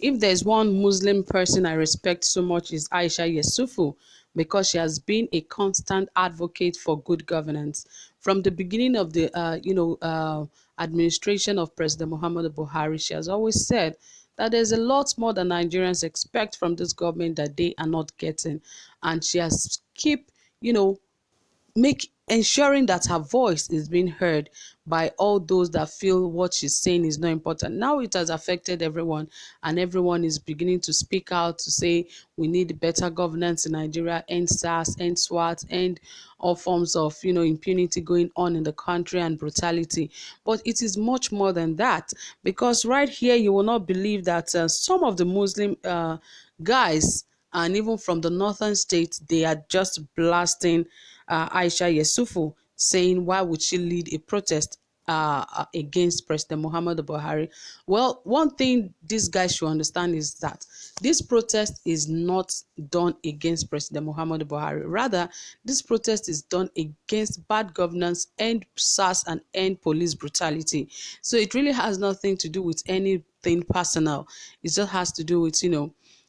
If there's one Muslim person I respect so much is Aisha Yesufu, because she has been a constant advocate for good governance from the beginning of the administration of President Muhammadu Buhari. She has always said that there's a lot more that Nigerians expect from this government that they are not getting, and she has keep you know make ensuring that her voice is being heard by all those that feel what she's saying is not important. Now it has affected everyone, and everyone is beginning to speak out to say we need better governance in Nigeria, end SARS, end SWAT, end all forms of impunity going on in the country and brutality. But it is much more than that, because right here you will not believe that some of the Muslim guys, and even from the northern states, they are just blasting Aisha Yesufu, saying why would she lead a protest against President Muhammadu Buhari. Well, one thing these guys should understand is that this protest is not done against President Muhammadu Buhari. Rather, this protest is done against bad governance, end SARS, and end police brutality. So it really has nothing to do with anything personal. It just has to do with,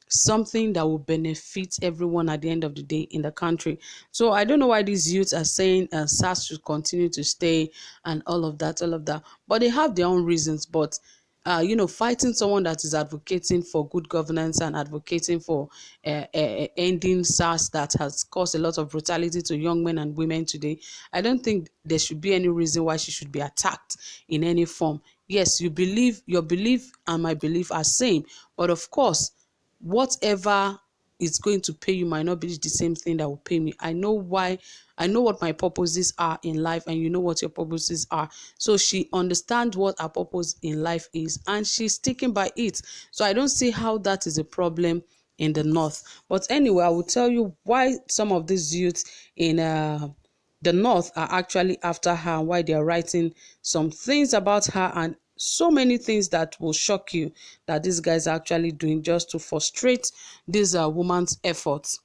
something that will benefit everyone at the end of the day in the country. So I don't know why these youths are saying SARS should continue to stay and all of that, all of that. But they have their own reasons. But fighting someone that is advocating for good governance and advocating for ending SARS that has caused a lot of brutality to young men and women today, I don't think there should be any reason why she should be attacked in any form. Yes, your belief and my belief are same, but of course, whatever is going to pay you might not be the same thing that will pay me. I know what my purposes are in life, and you know what your purposes are. So she understands what her purpose in life is, and she's sticking by it. So I don't see how that is a problem in the north. But anyway, I will tell you why some of these youths in the north are actually after her, and why they are writing some things about her, and so many things that will shock you that these guys are actually doing just to frustrate this woman's efforts.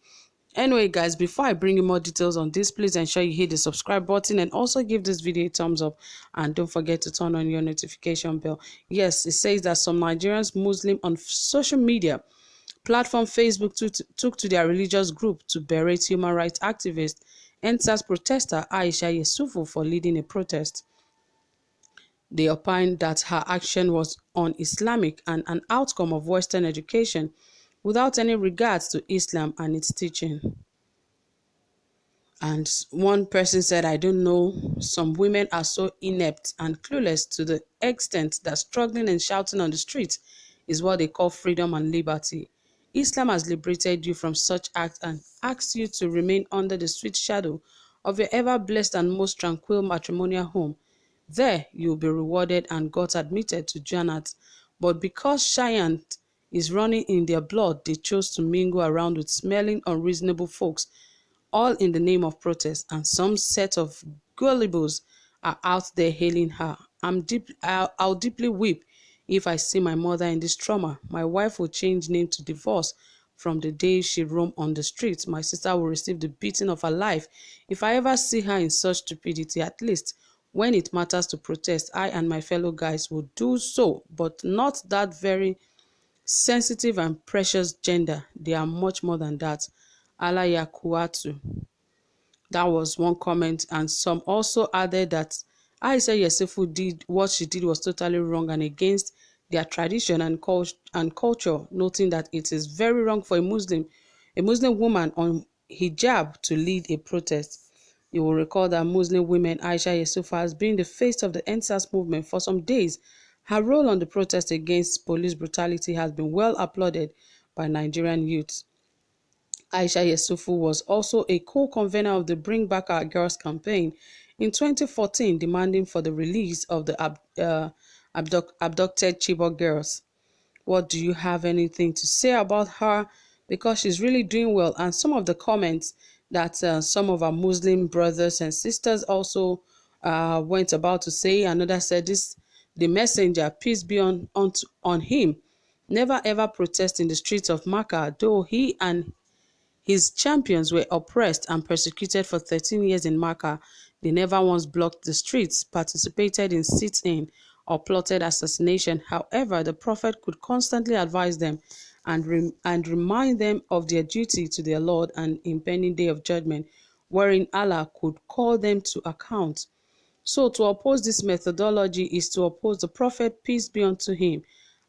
Anyway, guys, before I bring you more details on this, please ensure you hit the subscribe button and also give this video a thumbs up, and don't forget to turn on your notification bell. Yes, it says that some Nigerians Muslim on social media platform Facebook took to their religious group to berate human rights activist and SARS protester Aisha Yesufu for leading a protest. They opined that her action was un-Islamic and an outcome of Western education without any regards to Islam and its teaching. And one person said, I don't know, some women are so inept and clueless to the extent that struggling and shouting on the streets is what they call freedom and liberty. Islam has liberated you from such acts and asks you to remain under the sweet shadow of your ever-blessed and most tranquil matrimonial home. There, you will be rewarded and got admitted to Jannat. But because Shayant is running in their blood, they chose to mingle around with smelling, unreasonable folks, all in the name of protest, and some set of gullibles are out there hailing her. I'll deeply weep if I see my mother in this trauma. My wife will change name to divorce from the day she roam on the streets. My sister will receive the beating of her life if I ever see her in such stupidity. At least when it matters to protest, I and my fellow guys will do so, but not that very sensitive and precious gender. They are much more than that. Allah Yakuatu. That was one comment, and some also added that Aisha Yesufu did what she did was totally wrong and against their tradition and culture, noting that it is very wrong for a Muslim woman on hijab to lead a protest. You will recall that Muslim women Aisha Yesufu has been the face of the EndSARS movement for some days. Her role on the protest against police brutality has been well applauded by Nigerian youths. Aisha Yesufu was also a co-convener of the Bring Back Our Girls campaign in 2014, demanding for the release of the abducted Chibok girls. What do you have anything to say about her? Because she's really doing well. And some of the comments that some of our Muslim brothers and sisters also went about to say, another said this, the messenger, peace be on him, never ever protest in the streets of Makkah, though he and his champions were oppressed and persecuted for 13 years in Makkah. They never once blocked the streets, participated in sit-in, or plotted assassination. However, the Prophet could constantly advise them and remind them of their duty to their Lord and impending day of judgment, wherein Allah could call them to account. So to oppose this methodology is to oppose the Prophet, peace be unto him.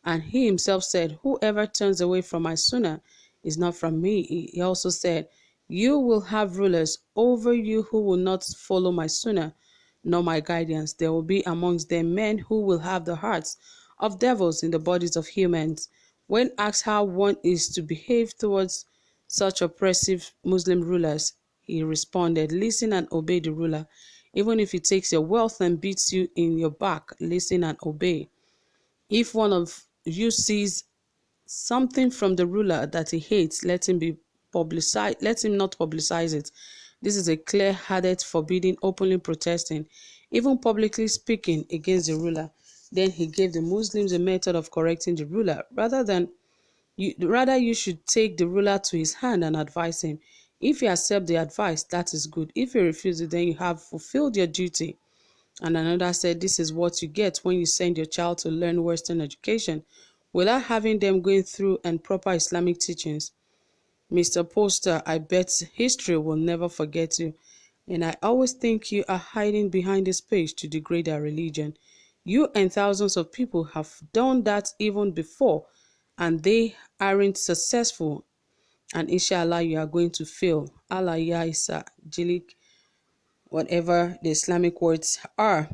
And he himself said, whoever turns away from my sunnah is not from me. He also said, you will have rulers over you who will not follow my sunnah nor my guidance. There will be amongst them men who will have the hearts of devils in the bodies of humans. When asked how one is to behave towards such oppressive Muslim rulers, he responded, listen and obey the ruler. Even if he takes your wealth and beats you in your back, listen and obey. If one of you sees something from the ruler that he hates, let him not publicize it. This is a clear-headed forbidding openly protesting, even publicly speaking against the ruler. Then he gave the Muslims a method of correcting the ruler. Rather you should take the ruler to his hand and advise him. If he accepts the advice, that is good. If he refuses, then you have fulfilled your duty. And another said, this is what you get when you send your child to learn Western education without having them going through and proper Islamic teachings. Mr. Poster, I bet history will never forget you. And I always think you are hiding behind this page to degrade our religion. You and thousands of people have done that even before, and they aren't successful. And inshallah, you are going to fail. Allah ya Isa, Jilik, whatever the Islamic words are.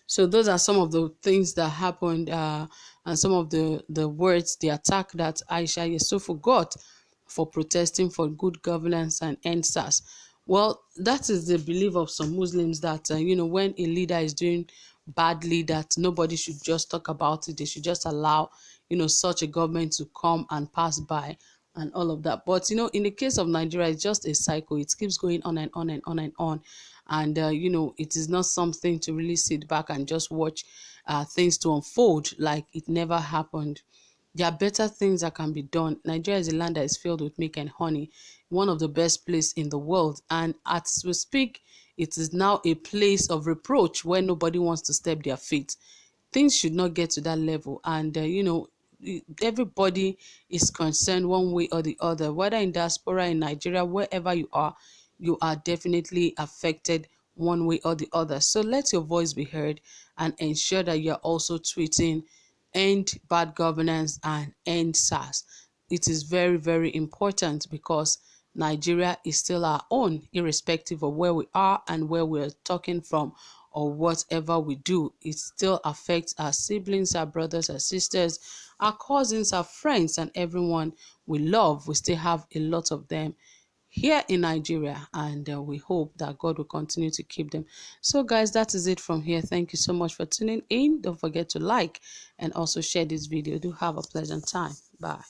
So those are some of the things that happened and some of the words, the attack that Aisha Yesufu got for protesting for good governance and end SARS. Well, that is the belief of some Muslims that, when a leader is doing badly, that nobody should just talk about it. They should just allow, such a government to come and pass by and all of that. But, in the case of Nigeria, it's just a cycle. It keeps going on and on and on and on. And, it is not something to really sit back and just watch things to unfold like it never happened. There are better things that can be done. Nigeria is a land that is filled with milk and honey, one of the best places in the world. And as we speak, it is now a place of reproach where nobody wants to step their feet. Things should not get to that level. And, everybody is concerned one way or the other, whether in diaspora, in Nigeria, wherever you are definitely affected one way or the other. So let your voice be heard and ensure that you're also tweeting end bad governance and end SARS. It is very, very important because Nigeria is still our own, irrespective of where we are and where we're talking from or whatever we do. It still affects our siblings, our brothers, our sisters, our cousins, our friends, and everyone we love. We still have a lot of them here in Nigeria, and we hope that God will continue to keep them. So guys, that is it from here. Thank you so much for tuning in. Don't forget to like and also share this video. Do have a pleasant time. Bye.